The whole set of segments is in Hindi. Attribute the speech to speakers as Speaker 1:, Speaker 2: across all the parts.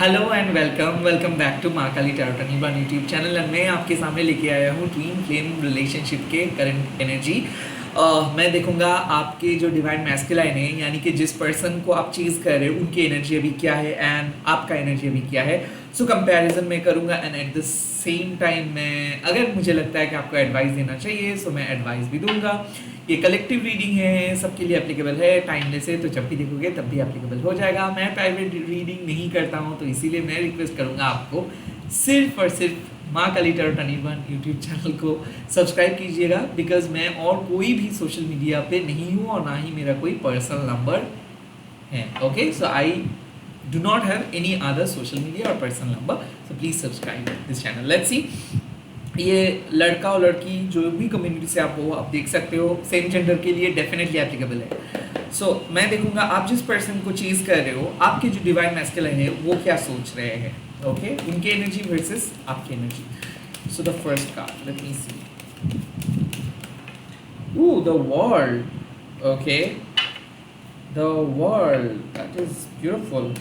Speaker 1: Hello and welcome back to Maa Kali tarot twenty one YouTube channel. And मैं आपके सामने लेके आया हूँ ट्विन फ्लेम रिलेशनशिप के करंट एनर्जी। मैं देखूंगा आपके जो डिवाइन मैस्कुलाइन है, यानी कि जिस पर्सन को आप चीज़ कर रहे हो उनकी एनर्जी अभी क्या है एंड आपका एनर्जी अभी क्या है। सो कंपैरिजन मैं करूँगा and eight the same time मैं अगर मुझे लगता है कि आपको एडवाइस देना चाहिए सो मैं एडवाइस भी दूंगा। ये कलेक्टिव रीडिंग है, सबके लिए एप्लीकेबल है, टाइमलेस है, तो जब भी देखोगे तब भी एप्लीकेबल हो जाएगा। मैं प्राइवेट रीडिंग नहीं करता हूँ, तो इसीलिए मैं रिक्वेस्ट करूँगा आपको सिर्फ और सिर्फ माँ Kali tarot twenty one YouTube channel को सब्सक्राइब कीजिएगा, बिकॉज मैं और कोई भी सोशल मीडिया पे नहीं हूँ और ना ही मेरा कोई पर्सनल नंबर है। Okay, so I do not have any other social media और personal number, so please subscribe this channel. Let's see, ये लड़का और लड़की जो भी कम्युनिटी से आप हो, आप देख सकते हो, सेम जेंडर के लिए डेफिनेटली एप्लीकेबल है। सो मैं देखूंगा आप जिस पर्सन को चीज़ कर रहे हो, आपके जो डिवाइन मैस्कुलाइन है वो क्या सोच रहे हैं। ओके, उनकी एनर्जी वर्सेस आपकी energy. So the first card, let me see. Ooh, the world. Okay, the world. That is beautiful.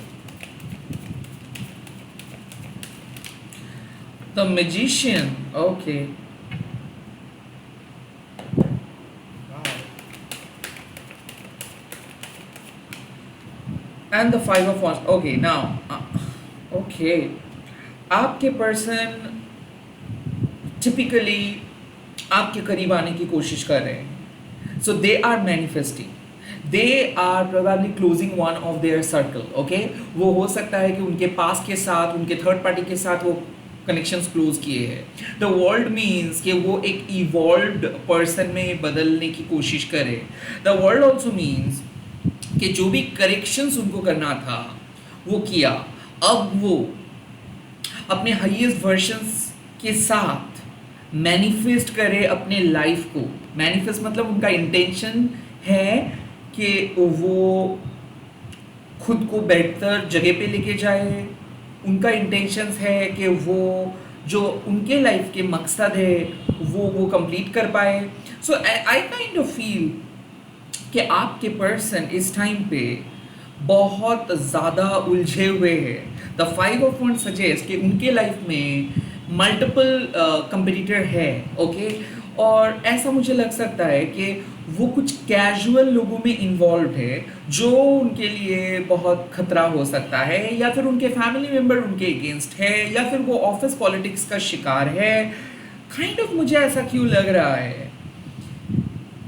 Speaker 1: The magician. Okay. Wow. And the five of wands. Okay, now. Okay. आपके पर्सन टिपिकली आपके करीब आने की कोशिश कर रहे हैं। So they are manifesting, they are probably closing one of their circle. Okay, वो हो सकता है कि उनके पास के साथ, उनके थर्ड पार्टी के साथ वो कनेक्शंस क्लोज किए हैं। द वर्ल्ड मीन्स कि वो एक इवॉल्व्ड पर्सन में बदलने की कोशिश करे। द वर्ल्ड ऑल्सो मीन्स कि जो भी करेक्शंस उनको करना था वो किया। अब वो अपने हाईएस्ट वर्जन्स के साथ मैनिफेस्ट करे अपने लाइफ को। मैनिफेस्ट मतलब उनका इंटेंशन है कि वो खुद को बेहतर जगह पे लेके जाए। उनका इंटेंशंस है कि वो जो उनके लाइफ के मकसद है वो कंप्लीट कर पाए। सो आई काइंड ऑफ फील कि आपके पर्सन इस टाइम पे बहुत ज़्यादा उलझे हुए हैं। The five of wands suggest कि उनके लाइफ में मल्टीपल कंपटीटर है। ओके, और ऐसा मुझे लग सकता है कि वो कुछ कैजुअल लोगों में इन्वॉल्व है जो उनके लिए बहुत खतरा हो सकता है, या फिर उनके फैमिली मेम्बर उनके अगेंस्ट है, या फिर वो ऑफिस पॉलिटिक्स का शिकार है। काइंड ऑफ मुझे ऐसा क्यों लग रहा है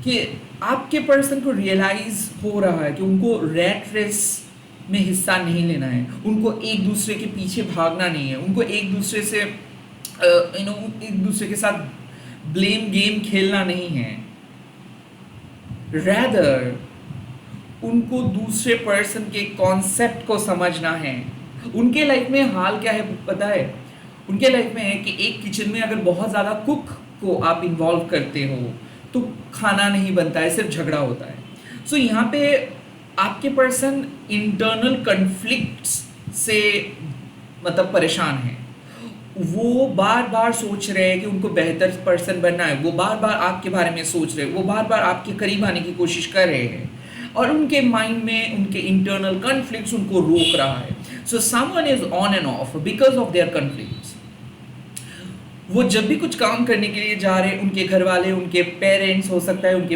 Speaker 1: कि आपके पर्सन को रियलाइज हो रहा है कि उनको रैट रेस में हिस्सा नहीं लेना है, उनको एक दूसरे के पीछे भागना नहीं है, उनको एक दूसरे से एक दूसरे के साथ ब्लेम गेम खेलना नहीं है। रैदर उनको दूसरे पर्सन के कॉन्सेप्ट को समझना है। उनके लाइफ में हाल क्या है पता है? उनके लाइफ में है कि एक किचन में अगर बहुत ज़्यादा कुक को आप इन्वॉल्व करते हो तो खाना नहीं बनता है, सिर्फ झगड़ा होता है। सो यहाँ पे आपके पर्सन इंटरनल कन्फ्लिक्ट्स से मतलब परेशान है। वो बार बार सोच रहे हैं कि उनको बेहतर पर्सन बनना है, वो बार बार आपके बारे में सोच रहे हैं, वो बार बार आपके करीब आने की कोशिश कर रहे हैं, और उनके माइंड में उनके इंटरनल कन्फ्लिक्ट्स उनको रोक रहा है। So someone is on end of because of their conflicts. वो जब भी कुछ काम करने के लिए जा रहे हैं, उनके घर वाले, उनके पेरेंट्स हो सकता है, उनके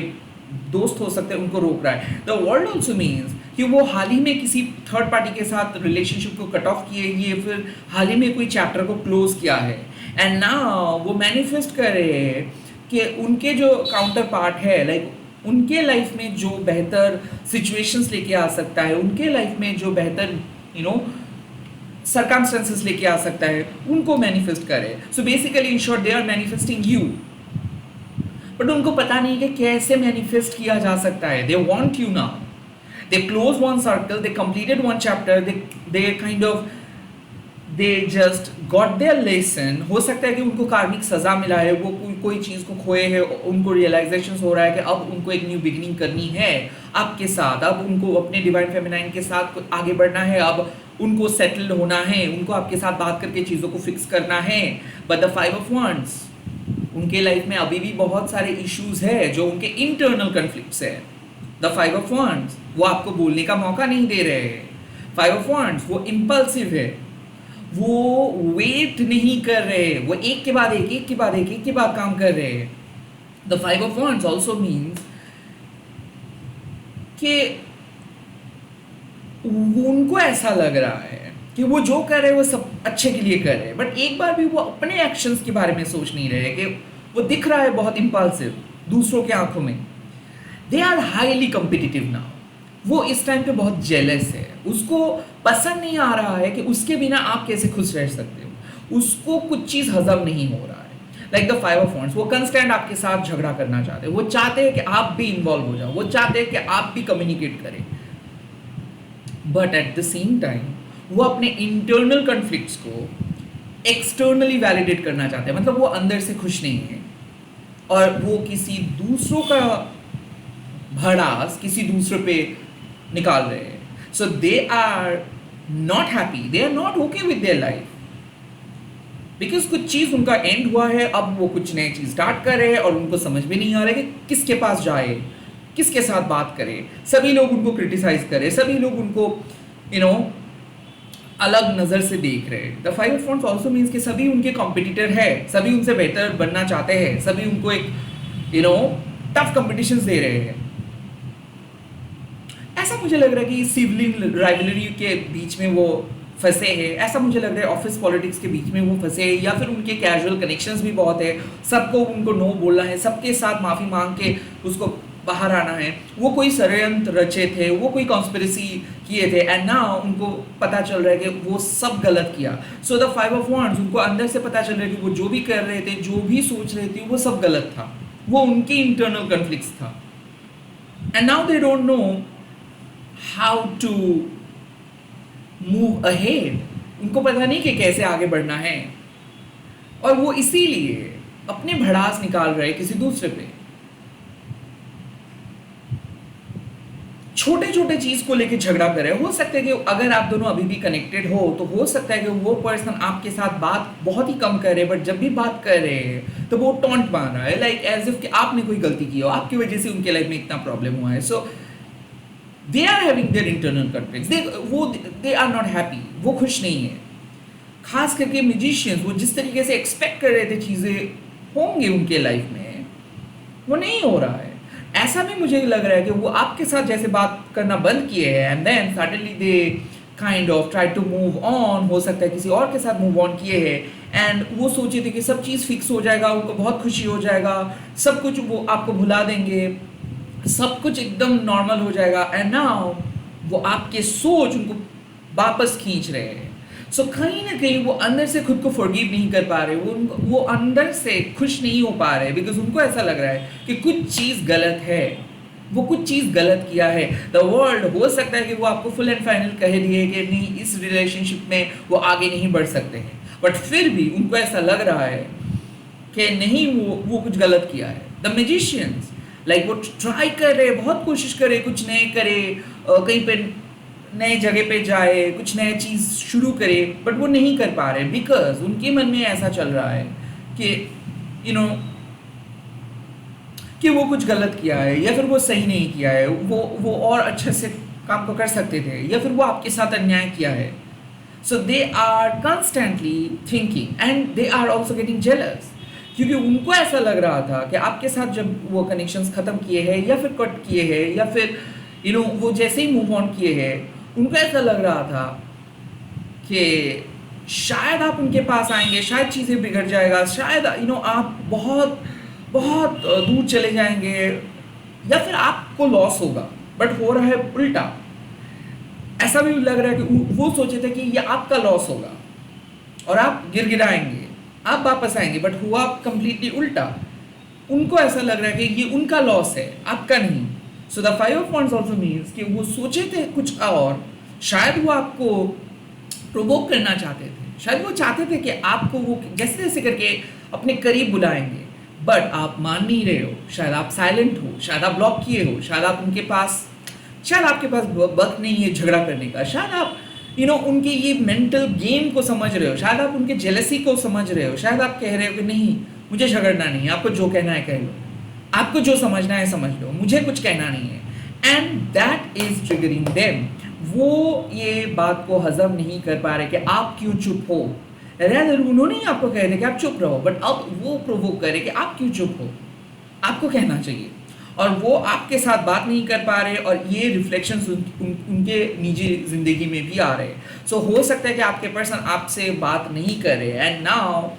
Speaker 1: दोस्त हो सकते हैं, उनको रोक रहा है। द वर्ल्ड ऑल्सो मीन्स कि वो हाल ही में किसी थर्ड पार्टी के साथ रिलेशनशिप को कट ऑफ किए, ये फिर हाल ही में कोई चैप्टर को क्लोज किया है, एंड नाउ वो मैनिफेस्ट कर रहे हैं कि उनके जो काउंटर पार्ट है, लाइक उनके लाइफ में जो बेहतर सिचुएशंस लेके आ सकता है, उनके लाइफ में जो बेहतर सर्कमस्टेंसेस लेके आ सकता है, उनको मैनिफेस्ट करे। So basically in short they are manifesting you, but उनको पता नहीं कि कैसे मैनिफेस्ट किया जा सकता है। They want you now, they close one circle, they completed one chapter, they kind of they just got there lesson. हो सकता है कि उनको कार्मिक सजा मिला है, वो कोई चीज़ को खोए है, उनको रियलाइजेशन हो रहा है कि अब उनको एक न्यू बिगिनिंग करनी है आपके साथ, अब उनको अपने डिवाइन फेमिनाइन के साथ आगे बढ़ना है, अब उनको सेटल्ड होना है, उनको आपके साथ बात करके चीज़ों को फिक्स करना है। But the five of wands, उनके लाइफ में अभी भी बहुत सारे इश्यूज है जो उनके इंटरनल कन्फ्लिक्ट्स है। द फाइव ऑफ वांड्स वो आपको बोलने का मौका नहीं दे रहे हैं। फाइव ऑफ वांड्स वो इम्पल्सिव है, वो वेट नहीं कर रहे, वो एक के बाद एक के बाद काम कर रहे हैं। The five of wands also means कि उनको ऐसा लग रहा है कि वो जो कर रहे हैं वो सब अच्छे के लिए कर रहे हैं, बट एक बार भी वो अपने एक्शंस के बारे में सोच नहीं रहे कि वो दिख रहा है बहुत इम्पल्सिव दूसरों के आंखों में। They are highly competitive now. वो इस टाइम पे बहुत जेलस है, उसको पसंद नहीं आ रहा है कि उसके बिना आप कैसे खुश रह सकते हो, उसको कुछ चीज़ हजम नहीं हो रहा है। Like the five of wands, वो कंस्टेंट आपके साथ झगड़ा करना चाहते हैं, वो चाहते हैं कि आप भी इन्वॉल्व हो जाओ, वो चाहते हैं कि आप भी कम्युनिकेट करें, but at the same time वो अपने इंटरनल कॉन्फ्लिक्ट्स को एक्सटर्नली वैलिडेट करना चाहते हैं, मतलब वो अंदर से खुश नहीं है और वो किसी दूसरों का भड़ास किसी दूसरे पे निकाल रहे हैं। So they are not happy, they are not okay with their life, because कुछ चीज़ उनका एंड हुआ है, अब वो कुछ नई चीज़ स्टार्ट कर रहे हैं और उनको समझ में नहीं आ रहा है कि किसके पास जाए, किसके साथ बात करे। सभी लोग उनको क्रिटिसाइज करें, सभी लोग उनको अलग नज़र से देख रहे हैं। The five of wands also means कि सभी उनके कॉम्पिटिटर है, सभी उनसे बेहतर बनना चाहते हैं, सभी उनको एक टफ कॉम्पिटिशंस दे रहे हैं। ऐसा मुझे लग रहा है कि सिबलिंग राइवलरी के बीच में वो फंसे हैं, ऐसा मुझे लग रहा है ऑफिस पॉलिटिक्स के बीच में वो फंसे हैं, या फिर उनके कैजुअल कनेक्शंस भी बहुत है, सबको उनको नो बोलना है, सबके साथ माफ़ी मांग के उसको बाहर आना है। वो कोई षड्यंत्र रचे थे, वो कोई कॉन्स्पिरेसी किए थे, एंड नाउ उनको पता चल रहा है कि वो सब गलत किया। So the five of wands, उनको अंदर से पता चल रहा है कि वो जो भी कर रहे थे, जो भी सोच रहे थे, वो सब गलत था, वो उनके इंटरनल कॉन्फ्लिक्ट्स था, and now they don't know how to move ahead. उनको पता नहीं कि कैसे आगे बढ़ना है, और वो इसीलिए अपने भड़ास निकाल रहे किसी दूसरे पे। छोटे छोटे चीज को लेके झगड़ा कर रहे हो सकता है कि अगर आप दोनों अभी भी कनेक्टेड हो तो हो सकता है कि वो पर्सन आपके साथ बात बहुत ही कम कर रहे हैं, बट जब भी बात कर रहे हैं तो वो टॉन्ट मार रहा है, लाइक एज इफ कि आपने कोई गलती की हो, आपकी वजह से उनके लाइफ में इतना प्रॉब्लम हुआ है। So they are having their internal conflicts, they are not happy, वो खुश नहीं है। खास करके म्यूजिशियंस, वो जिस तरीके से एक्सपेक्ट कर रहे थे चीज़ें होंगे उनके लाइफ में, वो नहीं हो रहा है। ऐसा भी मुझे लग रहा है कि वो आपके साथ जैसे बात करना बंद किए हैं, and then suddenly they kind of try to move on, हो सकता है किसी और के साथ मूव ऑन किए हैं, एंड वो सोचे थे कि सब चीज़ फिक्स हो जाएगा, उनको बहुत खुशी हो जाएगा, सब कुछ वो आपको भुला देंगे, सब कुछ एकदम नॉर्मल हो जाएगा, एंड नाउ वो आपके सोच उनको वापस खींच रहे हैं। सो कहीं ना कहीं वो अंदर से खुद को फॉरगिव नहीं कर पा रहे, वो अंदर से खुश नहीं हो पा रहे, बिकॉज उनको ऐसा लग रहा है कि कुछ चीज़ गलत है, वो कुछ चीज़ गलत किया है। द वर्ल्ड, हो सकता है कि वो आपको फुल एंड फाइनल कह दिए कि नहीं, इस रिलेशनशिप में वो आगे नहीं बढ़ सकते हैं, बट फिर भी उनको ऐसा लग रहा है कि नहीं, वो कुछ गलत किया है। द मैजिशियंस, लाइक वो ट्राई कर रहे, बहुत कोशिश करे, कुछ नए करे, कहीं पे नए जगह पे जाए, कुछ नया चीज़ शुरू करे, बट वो नहीं कर पा रहे, बिकॉज उनके मन में ऐसा चल रहा है कि कि वो कुछ गलत किया है, या फिर वो सही नहीं किया है, वो और अच्छे से काम को कर सकते थे, या फिर वो आपके साथ अन्याय किया है। So they are constantly thinking and they are also getting jealous, क्योंकि उनको ऐसा लग रहा था कि आपके साथ जब वो कनेक्शंस ख़त्म किए हैं, या फिर कट किए हैं, या फिर वो जैसे ही मूव ऑन किए हैं, उनको ऐसा लग रहा था कि शायद आप उनके पास आएंगे, शायद चीज़ें बिगड़ जाएगा, शायद आप बहुत बहुत दूर चले जाएंगे, या फिर आपको लॉस होगा, बट हो रहा है उल्टा। ऐसा भी लग रहा है कि वो सोचे थे कि ये आपका लॉस होगा और आप गिड़गिड़ाएंगे, आप वापस आएंगे, बट हुआ कंप्लीटली उल्टा। उनको ऐसा लग रहा है कि ये उनका लॉस है, आपका नहीं। So the five of wands also means कि वो सोचे थे कुछ और, शायद वो आपको प्रोवोक करना चाहते थे, शायद वो चाहते थे कि आपको वो जैसे जैसे करके अपने करीब बुलाएंगे, बट आप मान नहीं रहे हो, शायद आप साइलेंट हो, शायद आप ब्लॉक किए हो, शायद आप उनके पास, शायद आपके पास वक्त नहीं है झगड़ा करने का, शायद आप उनके ये मेंटल गेम को समझ रहे हो, शायद आप उनके जेलसी को समझ रहे हो, शायद आप कह रहे हो कि नहीं, मुझे झगड़ना नहीं है, आपको जो कहना है कह लो, आपको जो समझना है समझ लो, मुझे कुछ कहना नहीं है, and that is triggering them. वो ये बात को हजम नहीं कर पा रहे कि आप क्यों चुप हो। रैदर उन्होंने ही आपको कह रहे कि आप चुप रहो, बट अब वो प्रोवोक करे कि आप क्यों चुप हो, आपको कहना चाहिए। और वो आपके साथ बात नहीं कर पा रहे और ये रिफ्लेक्शंस उनके निजी जिंदगी में भी आ रहे हैं। सो हो सकता है कि आपके पर्सन आपसे बात नहीं कर रहे एंड नाउ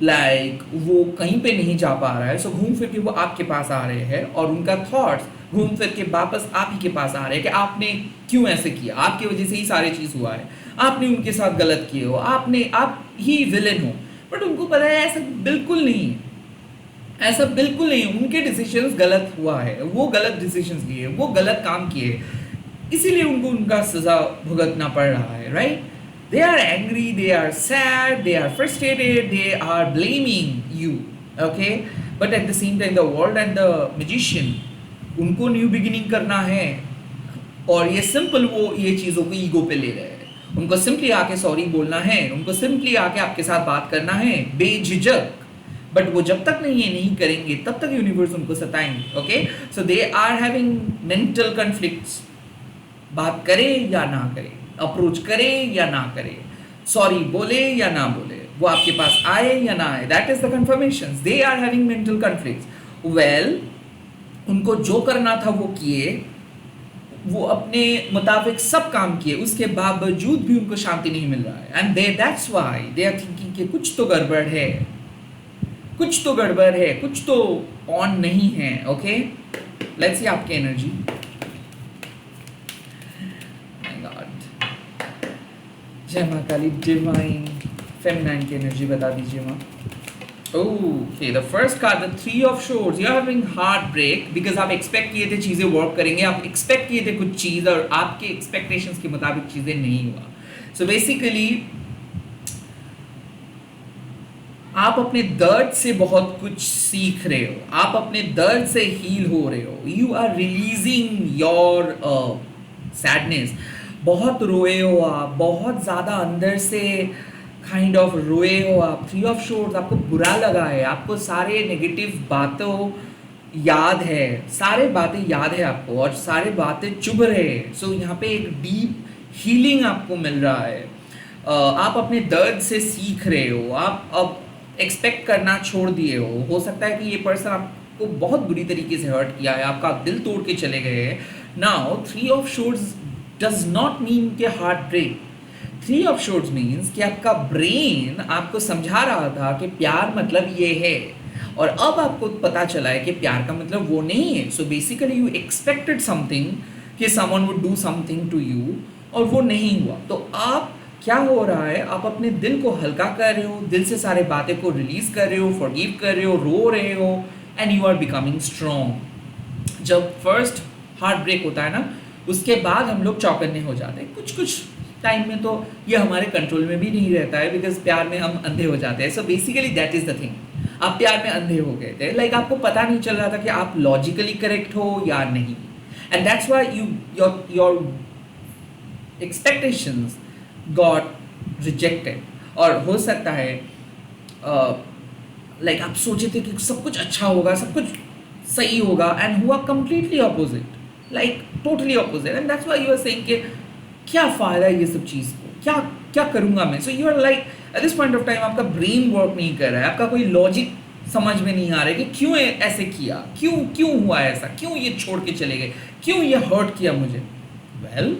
Speaker 1: लाइक वो कहीं पे नहीं जा पा रहा है। सो घूम फिर के वो आपके पास आ रहे हैं और उनका थॉट्स घूम फिर के वापस आप ही के पास आ रहे हैं कि आपने क्यों ऐसे किया, आपकी वजह से ही सारी चीज़ हुआ है, आपने उनके साथ गलत किए हो, आप ही विलेन हो। बट उनको पता है ऐसा बिल्कुल नहीं है, ऐसा बिल्कुल नहीं। उनके डिसीजंस गलत हुआ है, वो गलत डिसीजंस लिए, वो गलत काम किए, इसीलिए उनको उनका सजा भुगतना पड़ रहा है, right. They are angry, they are sad, they are frustrated, they are blaming you, okay. But at the same time the world and the magician, उनको न्यू बिगिनिंग करना है और ये सिंपल वो ये चीज़ों को ईगो पे ले रहे हैं। उनको सिंपली आके सॉरी बोलना है, उनको सिंपली आके आपके साथ बात करना है बेझिझक। बट वो जब तक नहीं ये नहीं करेंगे तब तक यूनिवर्स उनको सताएंगे, okay. So they are having mental conflicts, बात करे या ना करे, अप्रोच करे या ना करे, सॉरी बोले या ना बोले, वो आपके पास आए या ना आए, that is the confirmation. They are having mental conflicts. Well, उनको जो करना था वो किए, वो अपने मुताबिक सब काम किए, उसके बावजूद भी उनको शांति नहीं मिल रहा है। And that's why they are thinking कि कुछ तो गड़बड़ है, कुछ तो गड़बड़ है, कुछ तो ऑन नहीं है, ओके। लेट्स सी आपकी एनर्जी। माय गॉड, जय मां काली, डिवाइन फेमिनाइन की एनर्जी बता दीजिए मां। Okay, the first card, the Three of Swords. You are having heartbreak because आप expect किए थे चीज़ें work करेंगे, आप expect किए थे कुछ चीज़ और आपके expectations के मुताबिक चीज़ें नहीं हुआ। So basically आप अपने दर्द से बहुत कुछ सीख रहे हो, आप अपने दर्द से हील हो रहे हो। You are releasing your sadness. बहुत रोए हो आप, बहुत ज़्यादा अंदर से काइंड ऑफ रोए हो आप। थ्री ऑफ शोर्स, आपको बुरा लगा है, आपको सारे नेगेटिव बातों याद है, सारे बातें याद है आपको और सारे बातें चुभ रहे हैं। सो यहाँ पे एक डीप हीलिंग आपको मिल रहा है। आप अपने दर्द से सीख रहे हो, आप अब एक्सपेक्ट करना छोड़ दिए हो सकता है कि ये पर्सन आपको बहुत बुरी तरीके से हर्ट किया है, आपका दिल तोड़ के चले गए हैं। Now three of swords does not mean के heartbreak. Three of swords means कि आपका ब्रेन आपको समझा रहा था कि प्यार मतलब ये है और अब आपको पता चला है कि प्यार का मतलब वो नहीं है। So basically you expected something कि someone would do something to you और वो नहीं हुआ। तो आप क्या हो रहा है, आप अपने दिल को हल्का कर रहे हो, दिल से सारे बातें को रिलीज कर रहे हो, फॉरगिव कर रहे हो, रो रहे हो and you are becoming strong. जब फर्स्ट हार्ट ब्रेक होता है ना, उसके बाद हम लोग चौकन्ने हो जाते हैं। कुछ टाइम में तो ये हमारे कंट्रोल में भी नहीं रहता है बिकॉज प्यार में हम अंधे हो जाते हैं। So basically that is the thing, आप प्यार में अंधे हो गए थे। लाइक आपको पता नहीं चल रहा था कि आप लॉजिकली करेक्ट हो या नहीं, and that's why your expectations got rejected. और हो सकता है लाइक आप सोचे थे कि सब कुछ अच्छा होगा, सब कुछ सही होगा एंड हुआ completely opposite, like totally opposite. And that's why you are saying कि क्या फ़ायदा है ये सब चीज़ को, क्या करूँगा मैं। So you are like at this point of time आपका ब्रेन वर्क नहीं कर रहा है, आपका कोई लॉजिक समझ में नहीं आ रहा है कि क्यों ऐसे किया, क्यों हुआ ऐसा, क्यों ये छोड़ के चले गए, क्यों ये हर्ट किया मुझे। Well,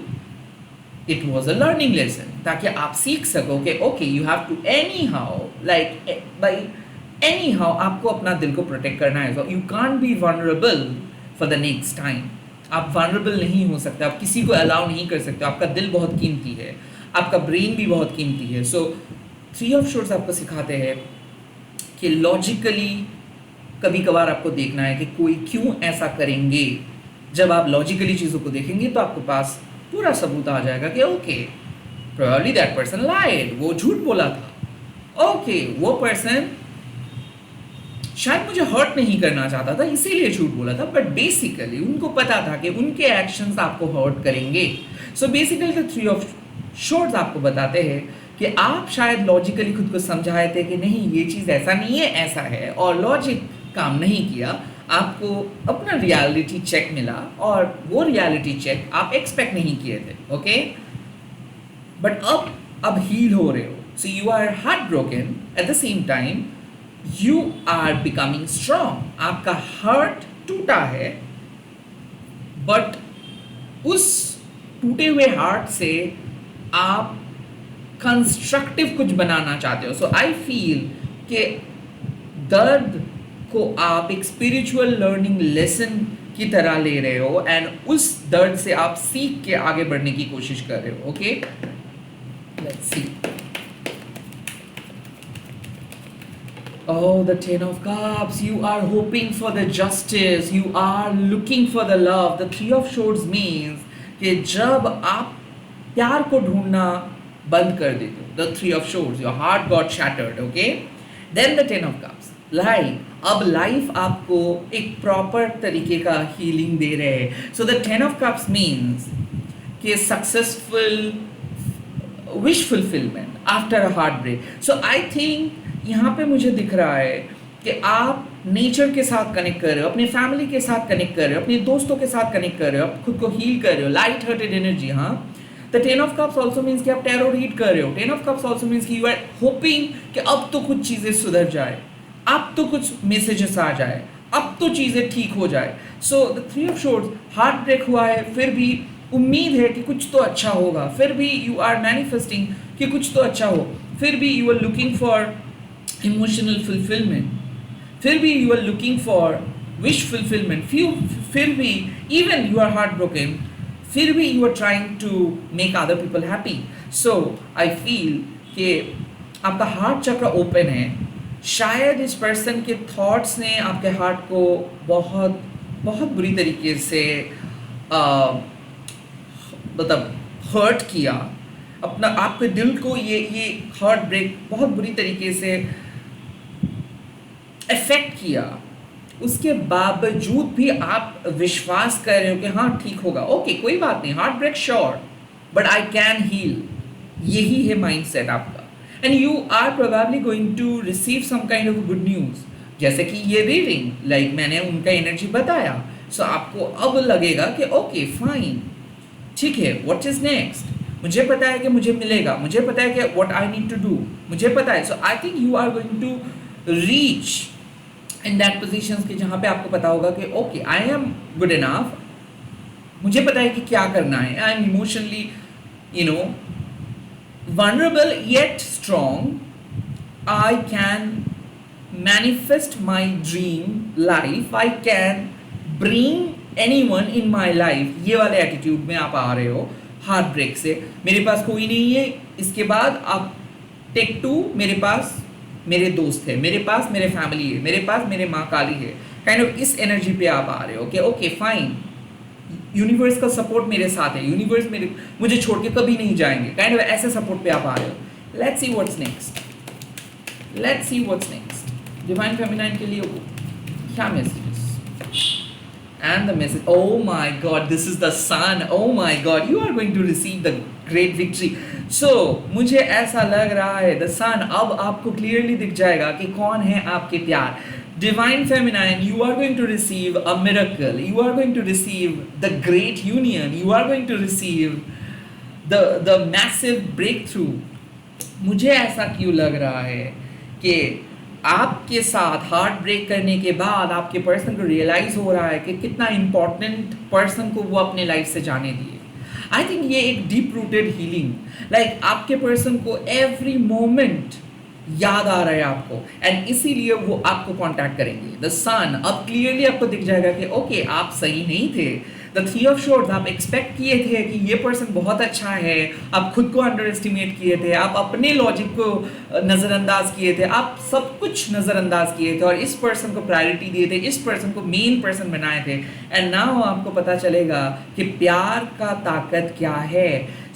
Speaker 1: it was a learning lesson, ताकि आप सीख सको कि okay you have to anyhow like by anyhow आपको अपना दिल को प्रोटेक्ट करना है। So you can't be vulnerable for the next time. आप वनरेबल नहीं हो सकते, आप किसी को अलाउ नहीं कर सकते। आपका दिल बहुत कीमती है, आपका ब्रेन भी बहुत कीमती है। सो थ्री ऑफ शोर्स आपको सिखाते हैं कि लॉजिकली कभी कभार आपको देखना है कि कोई क्यों ऐसा करेंगे। जब आप लॉजिकली चीज़ों को देखेंगे तो आपके पास पूरा सबूत आ जाएगा कि ओके प्रोबेबली दैट पर्सन लाइड, वो झूठ बोला था, ओके वो पर्सन शायद मुझे हर्ट नहीं करना चाहता था इसीलिए झूठ बोला था, बट बेसिकली उनको पता था कि उनके एक्शंस आपको हर्ट करेंगे। So basically the three of swords आपको बताते हैं कि आप शायद लॉजिकली खुद को समझाए थे कि नहीं ये चीज़ ऐसा नहीं है, ऐसा है, और लॉजिक काम नहीं किया। आपको अपना रियलिटी चेक मिला और वो रियलिटी चेक आप एक्सपेक्ट नहीं किए थे, ओके, बट अब हील हो रहे हो, so you are heart broken, at the same time you are becoming strong. आपका हार्ट टूटा है, बट उस टूटे हुए हार्ट से आप कंस्ट्रक्टिव कुछ बनाना चाहते हो। सो आई फील कि दर्द को आप एक स्पिरिचुअल लर्निंग लेसन की तरह ले रहे हो एंड उस दर्द से आप सीख के आगे बढ़ने की कोशिश कर रहे हो, okay. Let's see. Oh, the Ten of Cups. You are hoping for the justice. You are looking for the love. The Three of Swords means कि जब आप प्यार को ढूंढना बंद कर देते हो, the Three of Swords, your heart got shattered, okay? Then the Ten of Cups. अब लाइफ आपको एक प्रॉपर तरीके का हीलिंग दे रहे हैं। So the Ten of Cups means कि successful wish fulfilment after a heart break. So I think यहाँ पे मुझे दिख रहा है कि आप नेचर के साथ कनेक्ट कर रहे हो, अपने फैमिली के साथ कनेक्ट कर रहे हो, अपने दोस्तों के साथ कनेक्ट कर रहे हो, आप खुद को हील कर रहे हो, लाइट हार्टेड एनर्जी। हाँ, the ten of cups also means कि आप टैरो रीड कर रहे हो। Ten of cups also means कि यू आर होपिंग कि अब तो कुछ चीज़ें सुधर जाए, अब तो कुछ मैसेजेस आ जाए, अब तो चीज़ें ठीक हो जाए। So the three of swords, heartbreak हुआ है, फिर भी उम्मीद है कि कुछ तो अच्छा होगा, फिर भी यू आर मैनिफेस्टिंग कि कुछ तो अच्छा हो, फिर भी you are looking for emotional fulfilment, फिर भी you are looking for wish fulfilment, फिर भी even you are heart broken, फिर भी you are trying to make other people happy. So I feel कि आपका हार्ट चक्र ओपन है। शायद इस पर्सन के थॉट्स ने आपके हार्ट को बहुत बहुत बुरी तरीके से मतलब हर्ट किया, अपना आपके दिल को ये हार्ट ब्रेक बहुत बुरी तरीके से इफेक्ट किया। उसके बावजूद भी आप विश्वास कर रहे हो कि हाँ ठीक होगा, ओके कोई बात नहीं, heart break sure, but I can heal. यही है माइंडसेट आपका। And you are probably going to receive some kind of good news, जैसे कि ये रीडिंग, लाइक मैंने उनका एनर्जी बताया। सो आपको अब लगेगा कि ओके फाइन, ठीक है, व्हाट इज नेक्स्ट, मुझे पता है कि मुझे मिलेगा, मुझे पता है कि what I need to do, मुझे पता है। So I think you are going to reach in that positions कि जहाँ पे आपको पता होगा कि okay I am good enough, मुझे पता है कि क्या करना है, I am emotionally you know vulnerable yet strong, I can manifest my dream life, I can bring anyone in my life। ये वाले एटीट्यूड में आप आ रहे हो हार्ट ब्रेक से। मेरे पास कोई नहीं है, इसके बाद आप टेक टू, मेरे पास मेरे दोस्त है, मेरे पास मेरे फैमिली है, मेरे पास मेरे माँ काली है, काइंड ऑफ इस एनर्जी पे आप आ रहे हो कि ओके फाइन, यूनिवर्स का सपोर्ट मेरे साथ है, यूनिवर्स मुझे छोड़ के कभी नहीं जाएंगे, काइंड ऑफ ऐसे सपोर्ट पे आप आ रहे हो। Let's see what's next, let's see what's next. Divine feminine के लिए क्या messages and the message, oh my god, this is the sun, oh my god, you are going to receive the great victory. So मुझे ऐसा लग रहा है द सन अब आपको क्लियरली दिख जाएगा कि कौन है आपके प्यार। Divine Feminine, you are going to receive a miracle, you are going to receive the great union, you are going to receive the massive breakthrough। मुझे ऐसा क्यों लग रहा है कि आपके साथ हार्ट ब्रेक करने के बाद आपके पर्सन को रियलाइज हो रहा है कि कितना इम्पोर्टेंट पर्सन को वो अपने लाइफ से जाने दिए। आई थिंक ये एक डीप रूटेड हीलिंग, लाइक आपके पर्सन को एवरी मोमेंट याद आ रहा है आपको, एंड इसीलिए वो आपको कांटेक्ट करेंगे। द सन अब क्लियरली आपको दिख जाएगा कि ओके आप सही नहीं थे। द थ्री ऑफ शोर्ड्स, आप एक्सपेक्ट किए थे कि ये पर्सन बहुत अच्छा है, आप खुद को अंडर एस्टिमेट किए थे, आप अपने लॉजिक को नज़रअंदाज किए थे, आप सब कुछ नज़रअंदाज किए थे और इस पर्सन को प्रायोरिटी दिए थे, इस पर्सन को मेन पर्सन बनाए थे। एंड नाउ आपको पता चलेगा कि प्यार का ताकत क्या है।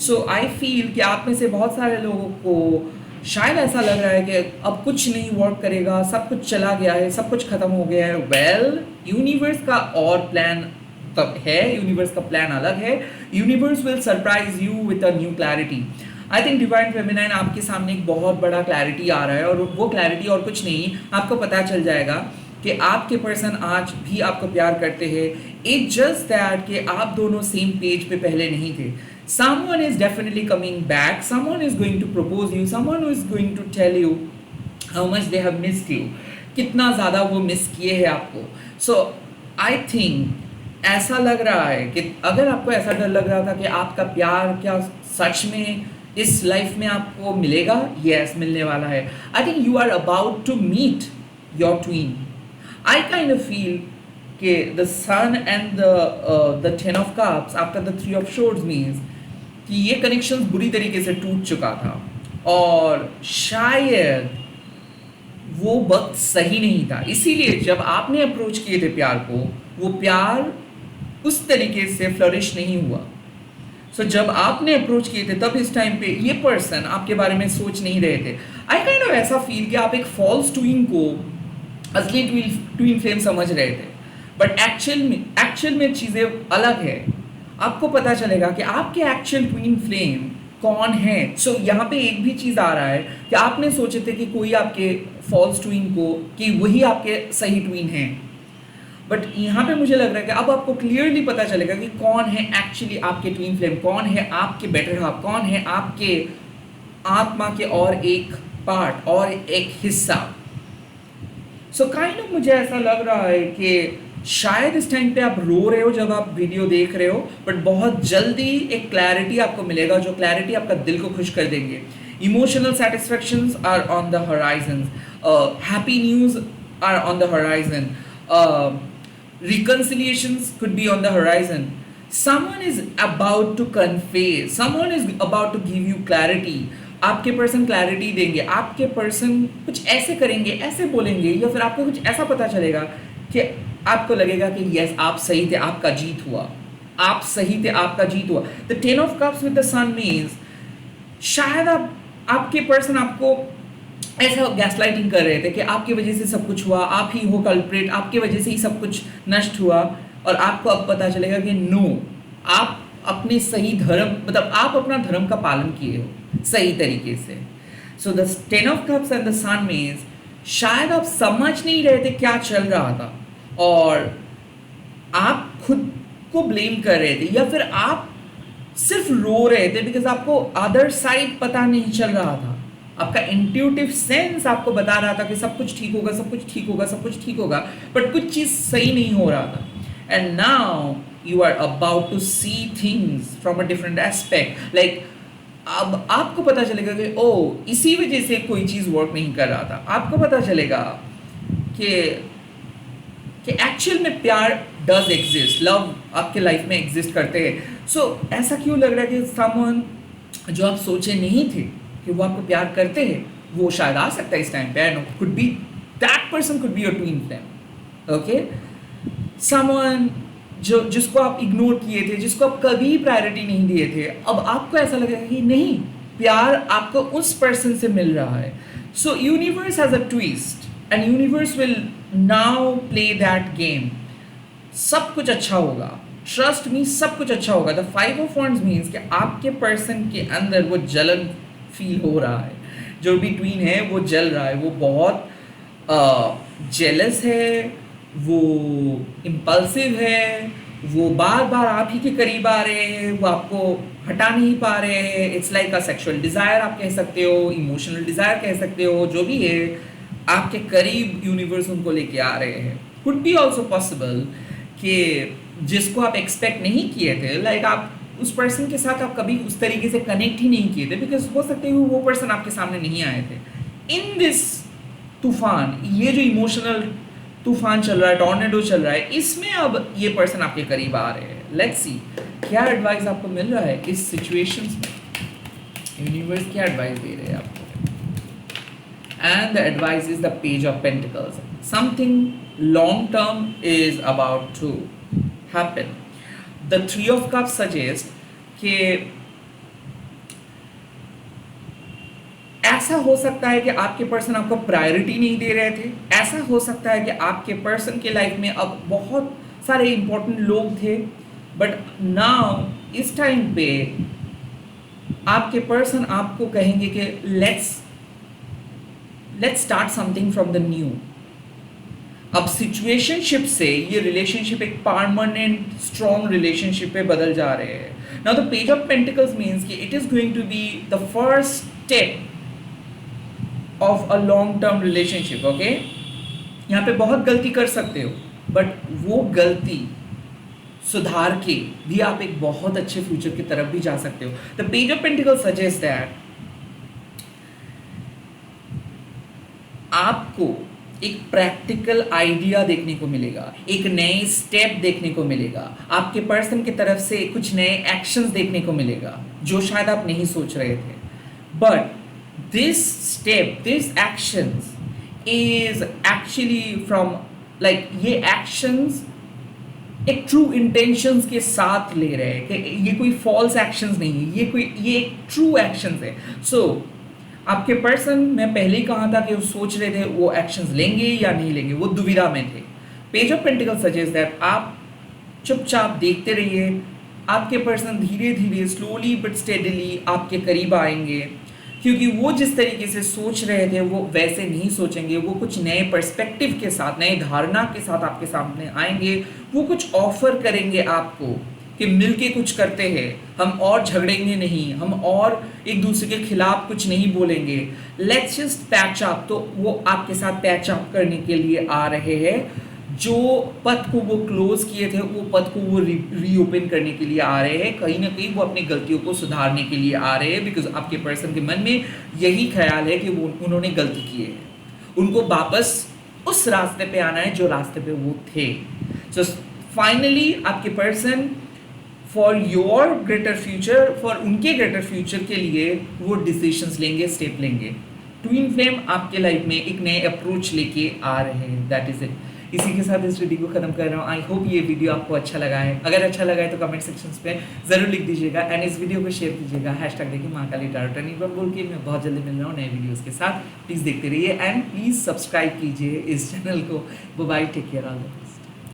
Speaker 1: सो आई फील कि आप में से बहुत सारे लोगों को शायद ऐसा लग रहा है कि अब कुछ नहीं वर्क करेगा, सब कुछ चला गया है, सब कुछ खत्म हो गया है। वेल, यूनिवर्स का और प्लान तब है, यूनिवर्स का प्लान अलग है। Universe will surprise you with a new clarity. I think divine feminine आपके सामने एक बहुत बड़ा क्लैरिटी आ रहा है, और वो क्लैरिटी और कुछ नहीं, आपको पता चल जाएगा कि आपके पर्सन आज भी आपको प्यार करते हैं, इट्स जस्ट दैट कि आप दोनों सेम पेज पे पहले नहीं थे. Someone is definitely coming back, someone is going to propose you, someone who is going to tell you how much they have missed you, कितना ज़्यादा वो मिस किए हैं आपको. So I think ऐसा लग रहा है कि अगर आपको ऐसा डर लग रहा था कि आपका प्यार क्या सच में इस लाइफ में आपको मिलेगा, यस मिलने वाला है. I think you are about to meet your twin. I kind of feel कि the sun and the 10 of cups after the 3 of swords means कि ये कनेक्शन बुरी तरीके से टूट चुका था और शायद वो वक्त सही नहीं था. इसीलिए जब आपने अप्रोच किए थे प्यार को, वो प्यार उस तरीके से फ्लरिश नहीं हुआ. सो जब आपने अप्रोच किए थे तब इस टाइम पे ये पर्सन आपके बारे में सोच नहीं रहे थे. आई काइंड ऑफ ऐसा फील कि आप एक फॉल्स ट्वीन को असली ट्वीन फ्लेम समझ रहे थे, बट एक्चुअल में चीज़ें अलग है. आपको पता चलेगा कि आपके एक्चुअल ट्वीन फ्लेम कौन है. सो यहाँ पे एक भी चीज़ आ रहा है कि आपने सोचे थे कि कोई आपके फॉल्स ट्वीन को कि वही आपके सही ट्वीन हैं, बट यहाँ पे मुझे लग रहा है कि अब आपको क्लियरली पता चलेगा कि कौन है एक्चुअली आपके ट्वीन फ्लेम, कौन है आपके बेटर हाफ, कौन है आपके आत्मा के और एक पार्ट और एक हिस्सा. सो काइंड ऑफ मुझे ऐसा लग रहा है कि शायद इस टाइम पे आप रो रहे हो जब आप वीडियो देख रहे हो, बट बहुत जल्दी एक क्लैरिटी आपको मिलेगा जो क्लैरिटी आपका दिल को खुश कर देंगे. Emotional satisfactions are on the horizon, happy news are on the horizon, reconciliations could be on the horizon. Someone is about to convey, someone is about to give you clarity. आपके पर्सन क्लैरिटी देंगे, आपके पर्सन कुछ ऐसे करेंगे, ऐसे बोलेंगे, या फिर आपको कुछ ऐसा पता चलेगा कि आपको लगेगा कि यस आप सही थे, आपका जीत हुआ, आप सही थे, आपका जीत हुआ. The 10 of cups with the sun means शायद आपके पर्सन आपको ऐसा गैसलाइटिंग कर रहे थे कि आपकी वजह से सब कुछ हुआ, आप ही हो कल्प्रिट, आपकी वजह से ही सब कुछ नष्ट हुआ. और आपको अब पता चलेगा कि नो, आप अपने सही धर्म, मतलब आप अपना धर्म का पालन किए हो सही तरीके से. So the 10 of cups and the sun means शायद आप समझ नहीं रहे थे क्या चल रहा था और आप खुद को ब्लेम कर रहे थे, या फिर आप सिर्फ रो रहे थे बिकॉज आपको अदर साइड पता नहीं चल रहा था. आपका इंट्यूटिव सेंस आपको बता रहा था कि सब कुछ ठीक होगा, सब कुछ ठीक होगा, सब कुछ ठीक होगा, बट कुछ चीज़ सही नहीं हो रहा था. And now you are about to see things from a different aspect. Like अब आपको पता चलेगा कि ओ इसी वजह से कोई चीज़ वर्क नहीं कर रहा था. आपको पता चलेगा कि एक्चुअल में प्यार डज एग्जिस्ट, लव आपके लाइफ में एग्जिस्ट करते हैं. सो ऐसा क्यों लग रहा है कि समवन जो आप सोचे नहीं थे कि वो आपको प्यार करते हैं, वो शायद आ सकता है इस टाइम पे. I know could be that person, could be your twin flame. Okay, someone जिसको आप इग्नोर किए थे, जिसको आप कभी प्रायोरिटी नहीं दिए थे, अब आपको ऐसा लगेगा कि नहीं, प्यार आपको उस पर्सन से मिल रहा है. सो universe has a twist and universe will now play that game. सब कुछ अच्छा होगा, ट्रस्ट मी, सब कुछ अच्छा होगा. द 5 ऑफ वॉन्ड्स मीन्स कि आपके पर्सन के अंदर वो जलन फील हो रहा है. जो भी ट्वीन है वो जल रहा है, वो बहुत जेलस है, वो इम्पल्सिव है, वो बार बार आप ही के करीब आ रहे हैं, वो आपको हटा नहीं पा रहे हैं. It's like a sexual desire आप कह सकते हो, इमोशनल डिज़ायर कह सकते हो, जो भी है आपके करीब यूनिवर्स उनको लेके आ रहे हैं. कुड बी ऑल्सो पॉसिबल कि जिसको आप एक्सपेक्ट नहीं किए थे, लाइक आप उस पर्सन के साथ आप कभी उस तरीके से कनेक्ट ही नहीं किए थे, बिकॉज हो सकते हैं वो पर्सन आपके सामने नहीं आए थे. इन दिस तूफान, ये जो इमोशनल तूफान चल रहा है, टॉर्नेडो चल रहा है, इसमें अब ये पर्सन आपके करीब आ रहे हैं. लेट्स सी क्या एडवाइस आपको मिल रहा है इस सिचुएशंस में. यूनिवर्स क्या एडवाइस दे रहे हैं आपको. And the advice is the page of pentacles. Something long term is about to happen. The 3 of Cups suggest कि ऐसा हो सकता है कि आपके पर्सन आपको प्रायोरिटी नहीं दे रहे थे. ऐसा हो सकता है कि आपके पर्सन के लाइफ में अब बहुत सारे इंपॉर्टेंट लोग थे, बट नाउ इस टाइम पे आपके पर्सन आपको कहेंगे कि let's start something from the new. अब सिचुएशनशिप से ये रिलेशनशिप एक परमानेंट स्ट्रॉन्ग रिलेशनशिप पे बदल जा रहे हैं। Now the page of pentacles means कि it is going to be the first step of a long term relationship. Okay, यहाँ पे बहुत गलती कर सकते हो, बट वो गलती सुधार के भी आप एक बहुत अच्छे फ्यूचर की तरफ भी जा सकते हो। The page of pentacles suggest that आपको एक प्रैक्टिकल आइडिया देखने को मिलेगा, एक नए स्टेप देखने को मिलेगा, आपके पर्सन की तरफ से कुछ नए एक्शंस देखने को मिलेगा जो शायद आप नहीं सोच रहे थे। But this step, this actions is actually from like ये एक्शंस एक ट्रू इंटेंशंस के साथ ले रहे हैं कि ये कोई फॉल्स एक्शंस नहीं है, ये एक ट्रू एक्शंस है। सो आपके पर्सन, मैं पहले ही कहा था कि वो सोच रहे थे वो एक्शंस लेंगे या नहीं लेंगे, वो दुविधा में थे। Page of pentacle suggest that आप चुपचाप देखते रहिए, आपके पर्सन धीरे धीरे स्लोली बट स्टेडली आपके करीब आएंगे, क्योंकि वो जिस तरीके से सोच रहे थे वो वैसे नहीं सोचेंगे। वो कुछ नए पर्सपेक्टिव के साथ, नए धारणा के साथ आपके सामने आएंगे। वो कुछ ऑफर करेंगे आपको कि मिलके कुछ करते हैं, हम और झगड़ेंगे नहीं, हम और एक दूसरे के खिलाफ कुछ नहीं बोलेंगे, लेट्स जस्ट पैच अप। तो वो आपके साथ पैच अप करने के लिए आ रहे हैं। जो पथ को वो क्लोज किए थे वो पथ को वो रीओपन करने के लिए आ रहे हैं। कहीं ना कहीं वो अपनी गलतियों को सुधारने के लिए आ रहे हैं, बिकॉज आपके पर्सन के मन में यही ख्याल है कि वो उन्होंने गलती की है, उनको वापस उस रास्ते पे आना है जो रास्ते पे वो थे। सो फाइनली आपके person for your greater future, for उनके ग्रेटर फ्यूचर के लिए वो डिसीजंस लेंगे, स्टेप लेंगे। ट्विन फ्लेम आपके लाइफ में एक नए अप्रोच लेके आ रहे हैं। That is it. इसी के साथ इस वीडियो को खत्म कर रहा हूँ। आई होप ये वीडियो आपको अच्छा लगा है। अगर अच्छा लगा है तो कमेंट सेक्शंस पे जरूर लिख दीजिएगा एंड इस वीडियो को शेयर कीजिएगा। हैशटैग देखिए महाकाली टारो टर्निंग पर बोल के। मैं बहुत जल्दी मिल रहा हूँ नए वीडियोस के साथ। प्लीज़ देखते रहिए एंड प्लीज़ सब्सक्राइब कीजिए इस चैनल को। Bye, take care all.